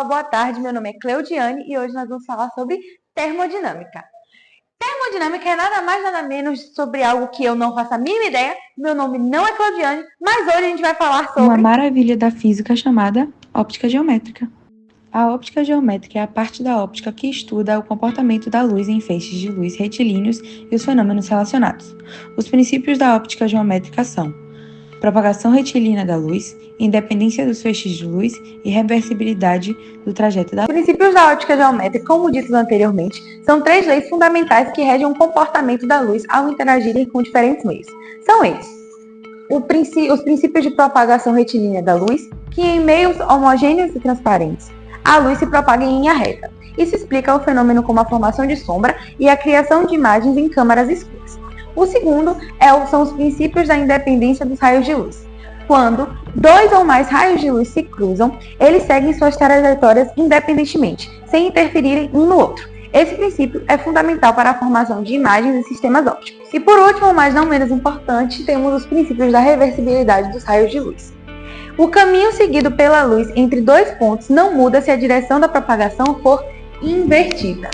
boa tarde. Meu nome é Cleudiane e hoje nós vamos falar sobre termodinâmica. Termodinâmica é nada mais nada menos sobre algo que eu não faço a mínima ideia. Meu nome não é Cleudiane, mas hoje a gente vai falar sobre uma maravilha da física chamada óptica geométrica. A óptica geométrica é a parte da óptica que estuda o comportamento da luz em feixes de luz retilíneos e os fenômenos relacionados. Os princípios da óptica geométrica são propagação retilínea da luz, independência dos feixes de luz e reversibilidade do trajeto da luz. Os princípios da óptica geométrica, como dito anteriormente, são 3 leis fundamentais que regem o comportamento da luz ao interagirem com diferentes meios. São eles: os princípios de propagação retilínea da luz, que em meios homogêneos e transparentes, a luz se propaga em linha reta. Isso explica o fenômeno como a formação de sombra e a criação de imagens em câmaras escuras. O segundo são os princípios da independência dos raios de luz. Quando 2 ou mais raios de luz se cruzam, eles seguem suas trajetórias independentemente, sem interferirem um no outro. Esse princípio é fundamental para a formação de imagens em sistemas ópticos. E por último, mas não menos importante, temos os princípios da reversibilidade dos raios de luz. O caminho seguido pela luz entre 2 pontos não muda se a direção da propagação for invertida.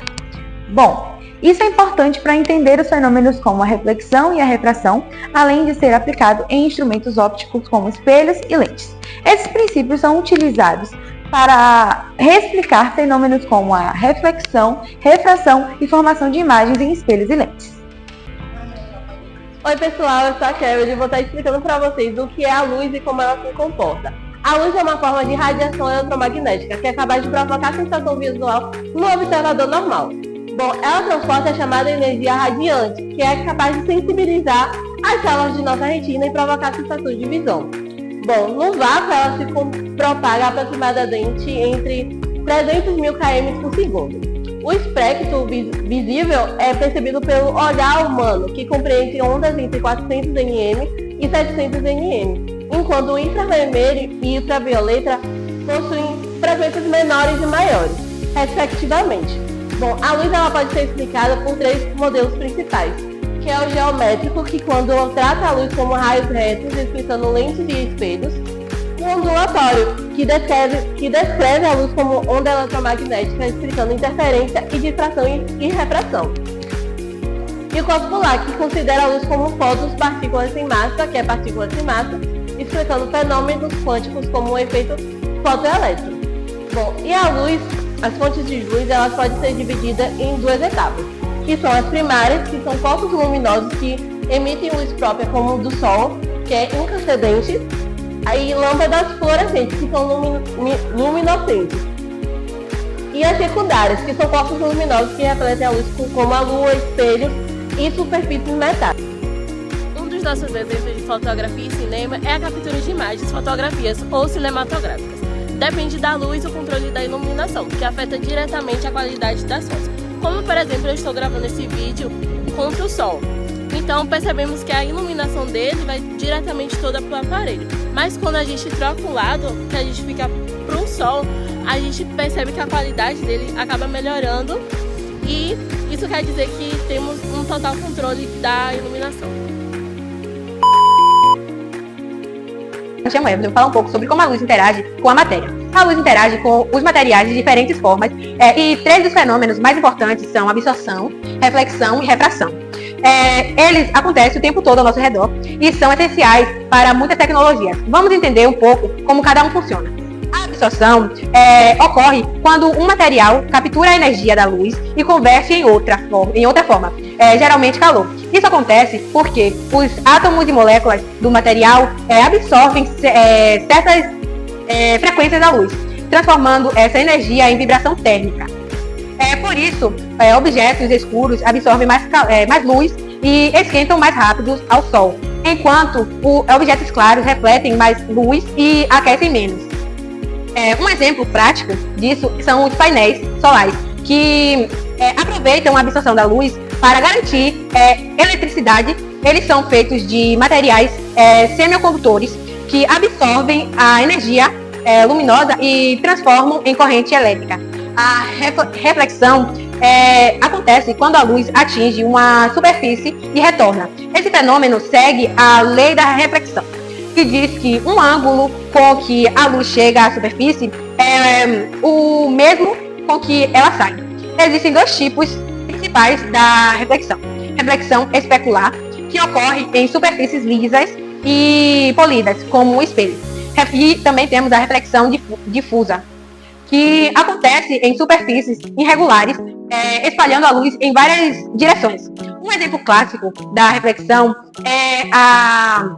Bom, isso é importante para entender os fenômenos como a reflexão e a refração, além de ser aplicado em instrumentos ópticos como espelhos e lentes. Esses princípios são utilizados para reexplicar fenômenos como a reflexão, refração e formação de imagens em espelhos e lentes. Oi pessoal, eu sou a Kelly e vou estar explicando para vocês o que é a luz e como ela se comporta. A luz é uma forma de radiação eletromagnética que é capaz de provocar sensação visual no observador normal. Bom, ela transporta a chamada energia radiante, que é capaz de sensibilizar as células de nossa retina e provocar sensações de visão. Bom, no vácuo ela se propaga aproximadamente entre 300 mil km por segundo. O espectro visível é percebido pelo olhar humano, que compreende ondas entre 400 nm e 700 nm, enquanto o infravermelho e ultravioleta possuem frequências menores e maiores, respectivamente. Bom, a luz ela pode ser explicada por 3 modelos principais, que é o geométrico, que quando trata a luz como raios retos, explicando lentes e espelhos; o ondulatório, que descreve a luz como onda eletromagnética, explicando interferência e difração e refração; e o cosmolar, que considera a luz como fótons, partículas sem massa, que é partículas sem massa, explicando fenômenos quânticos como o efeito fotoelétrico. Bom, e a luz, as fontes de luz, elas podem ser divididas em 2 etapas, que são as primárias, que são focos luminosos que emitem luz própria, como o do Sol, que é incandescente, aí lâmpadas fluorescentes, que são luminescentes, e as secundárias, que são focos luminosos que refletem a luz, como a Lua, espelhos e superfícies metálicas. Um dos nossos exemplos de fotografia e cinema é a captura de imagens, fotografias ou cinematográficas. Depende da luz o controle da iluminação, que afeta diretamente a qualidade das fotos. Como, por exemplo, eu estou gravando esse vídeo contra o sol. Então, percebemos que a iluminação dele vai diretamente toda para o aparelho. Mas quando a gente troca o lado, que a gente fica para o sol, a gente percebe que a qualidade dele acaba melhorando. E isso quer dizer que temos um total controle da iluminação. Eu vou falar um pouco sobre como a luz interage com a matéria. A luz interage com os materiais de diferentes formas e 3 dos fenômenos mais importantes são absorção, reflexão e refração. Eles acontecem o tempo todo ao nosso redor e são essenciais para muitas tecnologias. Vamos entender um pouco como cada um funciona. A absorção ocorre quando um material captura a energia da luz e converte em outra forma, geralmente calor. Isso acontece porque os átomos e moléculas do material absorvem certas frequências da luz, transformando essa energia em vibração térmica. Por isso, objetos escuros absorvem mais luz e esquentam mais rápido ao sol, enquanto objetos claros refletem mais luz e aquecem menos. Um exemplo prático disso são os painéis solares, que aproveitam a absorção da luz para garantir eletricidade. Eles são feitos de materiais semicondutores que absorvem a energia luminosa e transformam em corrente elétrica. A reflexão acontece quando a luz atinge uma superfície e retorna. Esse fenômeno segue a lei da reflexão, que diz que um ângulo com que a luz chega à superfície é o mesmo com que ela sai. Existem dois tipos principais da reflexão. Reflexão especular, que ocorre em superfícies lisas e polidas, como um espelho. E também temos a reflexão difusa, que acontece em superfícies irregulares, espalhando a luz em várias direções. Um exemplo clássico da reflexão é a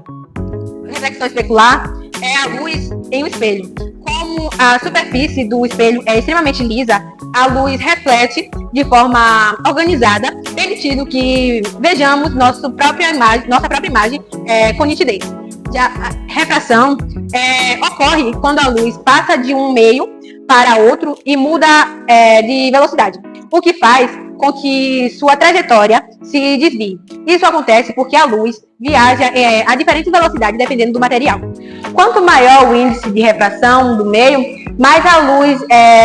reflexão especular, é a luz em um espelho. Como a superfície do espelho é extremamente lisa, a luz reflete de forma organizada, permitindo que vejamos nossa própria imagem com nitidez. Já a refração ocorre quando a luz passa de um meio para outro e muda de velocidade, o que faz com que sua trajetória se desvie. Isso acontece porque a luz viaja a diferente velocidade dependendo do material. Quanto maior o índice de refração do meio, mais a luz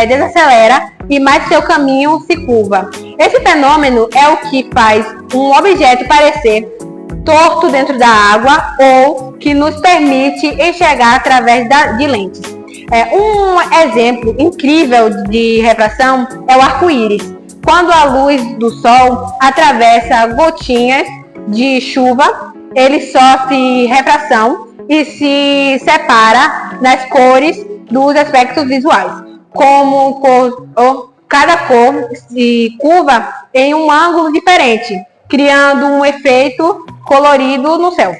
desacelera e mais seu caminho se curva. Esse fenômeno é o que faz um objeto parecer torto dentro da água ou que nos permite enxergar através de lentes. Um exemplo incrível de refração é o arco-íris. Quando a luz do sol atravessa gotinhas de chuva, ele sofre refração e se separa nas cores dos aspectos visuais, como cada cor se curva em um ângulo diferente, criando um efeito colorido no céu.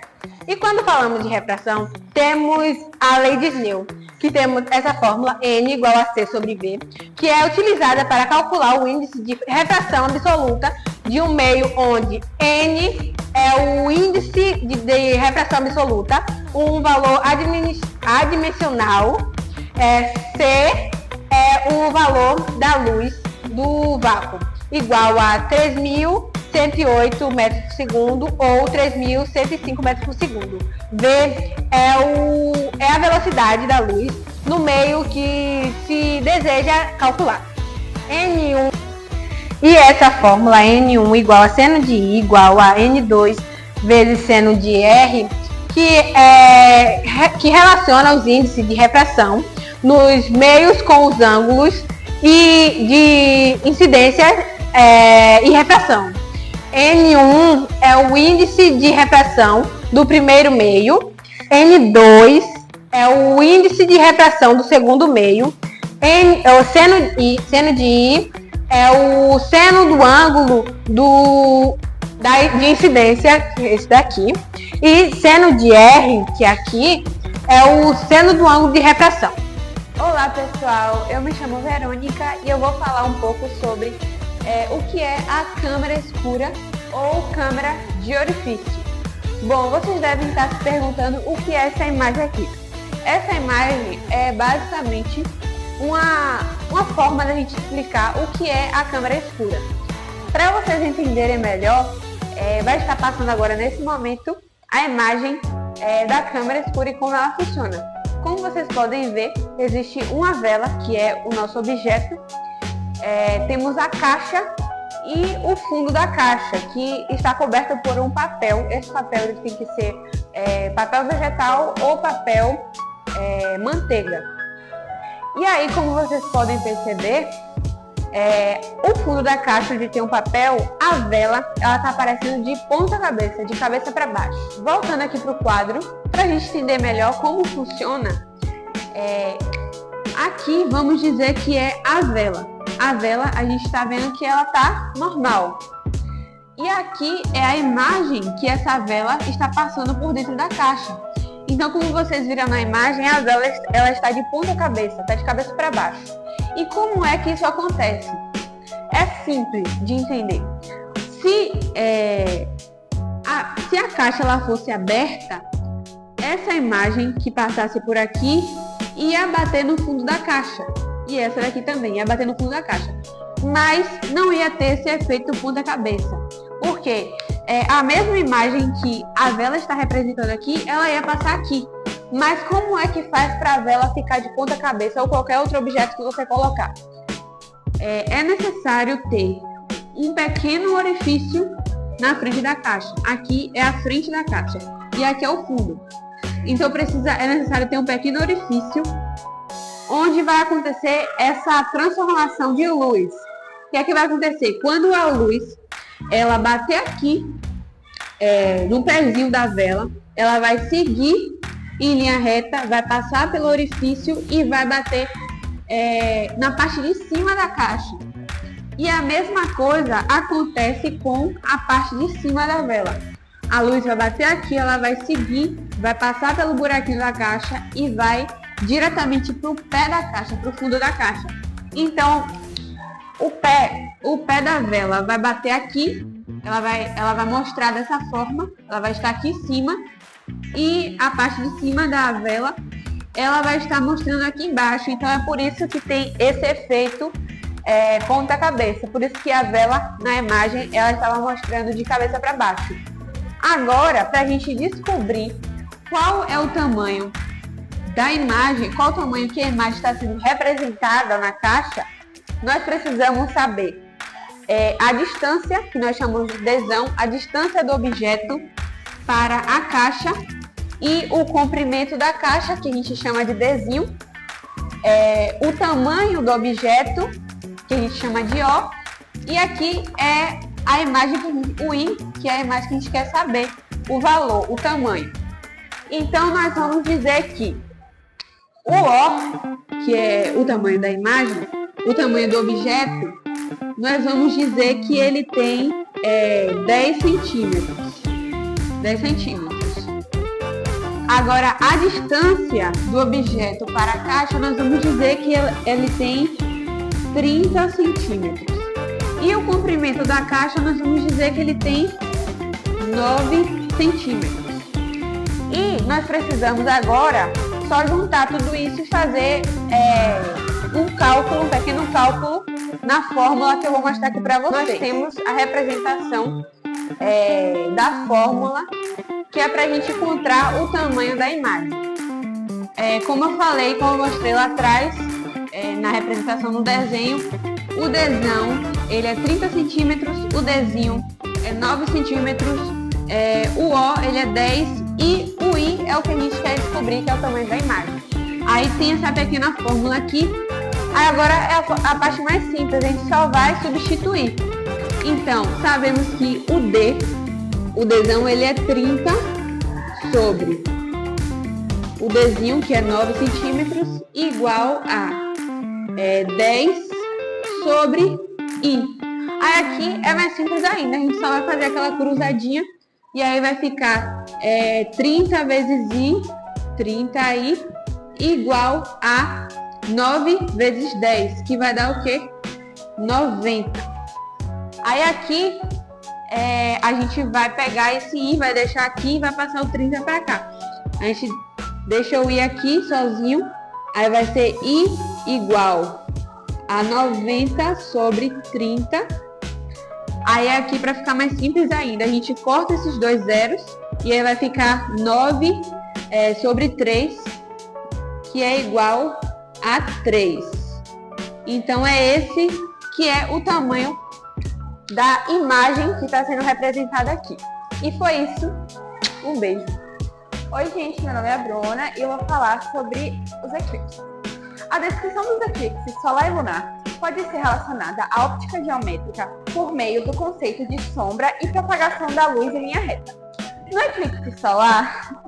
E quando falamos de refração, temos a lei de Snell, que temos essa fórmula N igual a C sobre V, que é utilizada para calcular o índice de refração absoluta de um meio onde N é o índice de refração absoluta, um valor adimensional, C é o valor da luz do vácuo, igual a 3.108 metros por segundo ou 3.105 metros por segundo. V é a velocidade da luz no meio que se deseja calcular. N1. E essa fórmula N1 igual a seno de I igual a N2 vezes seno de R, que relaciona os índices de refração nos meios com os ângulos e de incidência e refração. N1 é o índice de refração do primeiro meio, N2 é o índice de refração do segundo meio, o seno de I é o seno do ângulo de incidência, esse daqui, e seno de R, que aqui, é o seno do ângulo de refração. Olá pessoal, eu me chamo Verônica e eu vou falar um pouco sobre o que é a câmara escura ou câmara de orifício. Bom, vocês devem estar se perguntando o que é essa imagem aqui. Essa imagem é basicamente uma forma da gente explicar o que é a câmara escura. Para vocês entenderem melhor, vai estar passando agora nesse momento a imagem da câmara escura e como ela funciona. Como vocês podem ver, existe uma vela, que é o nosso objeto, temos a caixa e o fundo da caixa, que está coberto por um papel. Esse papel ele tem que ser papel vegetal ou papel manteiga. E aí, como vocês podem perceber, o fundo da caixa onde tem um papel, a vela, ela está aparecendo de ponta cabeça, de cabeça para baixo. Voltando aqui para o quadro, para a gente entender melhor como funciona, aqui vamos dizer que é a vela. A vela, a gente está vendo que ela está normal. E aqui é a imagem que essa vela está passando por dentro da caixa. Então, como vocês viram na imagem, a vela ela está de ponta cabeça, está de cabeça para baixo. E como é que isso acontece? É simples de entender. Se a caixa ela fosse aberta, essa imagem que passasse por aqui ia bater no fundo da caixa. E essa daqui também ia bater no fundo da caixa. Mas não ia ter esse efeito ponta cabeça. Por quê? A mesma imagem que a vela está representando aqui, ela ia passar aqui. Mas como é que faz para a vela ficar de ponta cabeça ou qualquer outro objeto que você colocar? É necessário ter um pequeno orifício na frente da caixa. Aqui é a frente da caixa e aqui é o fundo. Então é necessário ter um pequeno orifício onde vai acontecer essa transformação de luz. O que é que vai acontecer? Quando a luz ela bater aqui, no pezinho da vela, ela vai seguir em linha reta, vai passar pelo orifício e vai bater na parte de cima da caixa. E a mesma coisa acontece com a parte de cima da vela. A luz vai bater aqui, ela vai seguir, vai passar pelo buraquinho da caixa e vai diretamente para o pé da caixa, para o fundo da caixa. Então, o pé da vela vai bater aqui, ela vai mostrar dessa forma, ela vai estar aqui em cima, e a parte de cima da vela, ela vai estar mostrando aqui embaixo. Então, é por isso que tem esse efeito ponta-cabeça, por isso que a vela, na imagem, ela estava mostrando de cabeça para baixo. Agora, para a gente descobrir qual é o tamanho da imagem, qual o tamanho que a imagem está sendo representada na caixa, nós precisamos saber a distância, que nós chamamos de desão, a distância do objeto para a caixa, e o comprimento da caixa, que a gente chama de desinho, o tamanho do objeto, que a gente chama de O, e aqui é a imagem, o I, que é a imagem que a gente quer saber o valor, o tamanho. Então, nós vamos dizer que o O, que é o tamanho da imagem, o tamanho do objeto, nós vamos dizer que ele tem 10 centímetros. 10 centímetros. Agora, a distância do objeto para a caixa, nós vamos dizer que ele tem 30 centímetros. E o comprimento da caixa, nós vamos dizer que ele tem 9 centímetros. E nós precisamos agora só juntar tudo isso e fazer um pequeno cálculo na fórmula que eu vou mostrar aqui para vocês. Nós temos a representação da fórmula, que é para a gente encontrar o tamanho da imagem. Como eu falei, como eu mostrei lá atrás, na representação no desenho, o desão ele é 30 centímetros, o desinho é 9 centímetros, o O ele é 10 e o I é o que a gente quer descobrir, que é o tamanho da imagem. Aí tem essa pequena fórmula aqui. Aí agora é a parte mais simples, a gente só vai substituir. Então, sabemos que o desão ele é 30 sobre o desinho, que é 9 centímetros, igual a 10 sobre I. Aí aqui é mais simples ainda, a gente só vai fazer aquela cruzadinha e aí vai ficar 30 vezes I, 30I, igual a 9 vezes 10, que vai dar o quê? 90. Aí aqui a gente vai pegar esse I, vai deixar aqui e vai passar o 30 para cá. A gente deixa o I aqui sozinho, aí vai ser I igual a 90 sobre 30. Aí aqui, para ficar mais simples ainda, a gente corta esses dois zeros e aí vai ficar 9 sobre 3, que é igual a 3. Então é esse que é o tamanho da imagem que está sendo representada aqui. E foi isso. Um beijo. Oi gente, meu nome é Bruna e eu vou falar sobre os eclipses. A descrição dos eclipses solar e lunar pode ser relacionada à óptica geométrica por meio do conceito de sombra e propagação da luz em linha reta. No eclipse solar,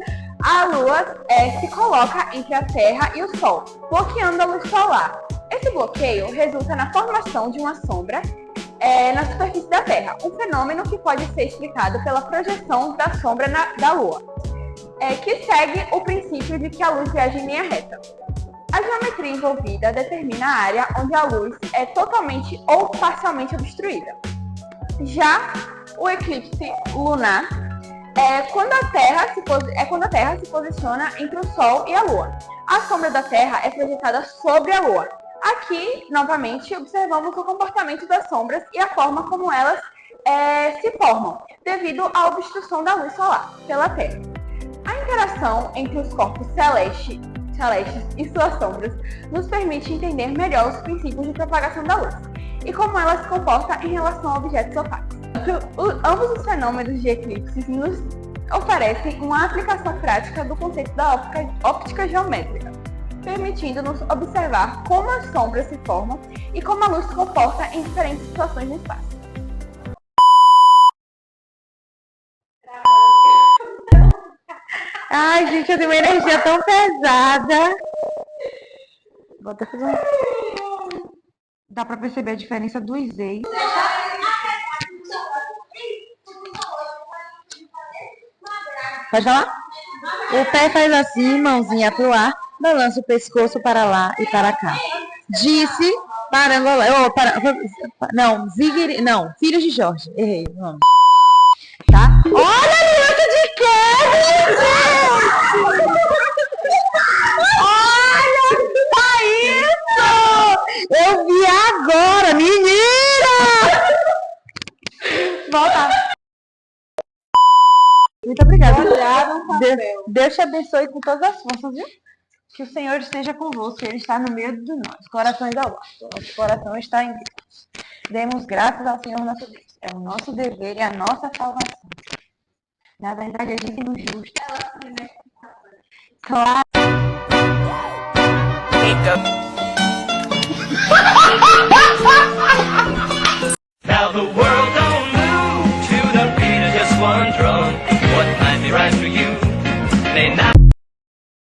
a Lua se coloca entre a Terra e o Sol, bloqueando a luz solar. Esse bloqueio resulta na formação de uma sombra na superfície da Terra, um fenômeno que pode ser explicado pela projeção da sombra da Lua, que segue o princípio de que a luz viaja em linha reta. A geometria envolvida determina a área onde a luz é totalmente ou parcialmente obstruída. Já o eclipse lunar quando a Terra se posiciona entre o Sol e a Lua. A sombra da Terra é projetada sobre a Lua. Aqui, novamente, observamos o comportamento das sombras e a forma como elas se formam, devido à obstrução da luz solar pela Terra. A interação entre os corpos celestes e suas sombras nos permite entender melhor os princípios de propagação da luz e como ela se comporta em relação a objetos opacos. Ambos os fenômenos de eclipses nos oferecem uma aplicação prática do conceito da óptica geométrica. permitindo-nos observar como as sombras se formam e como a luz se comporta em diferentes situações no espaço. Ai, gente, eu tenho uma energia tão pesada. Vou até fazer Dá pra perceber a diferença dos eixos. Pode falar? O pé faz assim, mãozinha pro ar, balança o pescoço para lá e para cá. Disse Parangolé. Filhos de Jorge. Errei o nome. Tá? Olha a luta de Kevin, gente! Olha só isso! Eu vi agora, menina! Volta. Muito obrigada. Deus te abençoe com todas as forças, viu? Que o Senhor esteja convosco, Ele está no meio de nós. Corações ao alto. Nosso coração está em Deus. Demos graças ao Senhor nosso Deus. É o nosso dever e a nossa salvação. Na verdade, é digno e justo. Claro. Então...